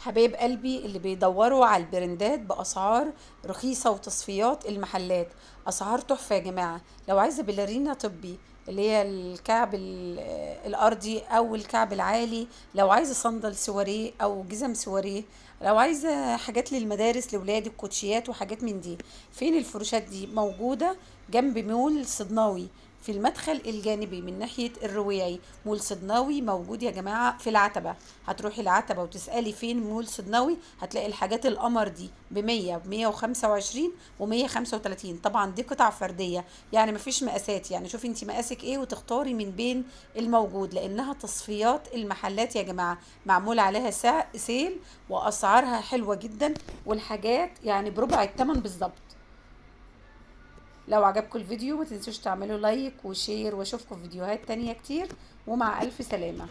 حبايب قلبي اللي بيدوروا على البراندات بأسعار رخيصة وتصفيات المحلات، أسعار تحفة يا جماعة. لو عايزة باليرينا طبي اللي هي الكعب الأرضي أو الكعب العالي، لو عايزة صندل سواريه أو جزم سواريه، لو عايزة حاجات للمدارس لولاد الكوتشيات وحاجات من دي. فين الفروشات دي؟ موجودة جنب مول صدناوي في المدخل الجانبي من ناحية الرويعي. مول صدناوي موجود يا جماعة في العتبة. هتروحي العتبة وتسألي فين مول صدناوي، هتلاقي الحاجات القمر دي ب100 ب125 و135. طبعا دي قطع فردية، يعني مفيش مقاسات، يعني شوفي انت مقاسك ايه وتختاري من بين الموجود، لانها تصفيات المحلات يا جماعة، معمول عليها سيل واسعارها حلوة جدا، والحاجات يعني بربع الثمن بالظبط. لو عجبكم الفيديو ما تنسوش تعملوا لايك وشير، واشوفكم في فيديوهات تانية كتير، ومع الف سلامة.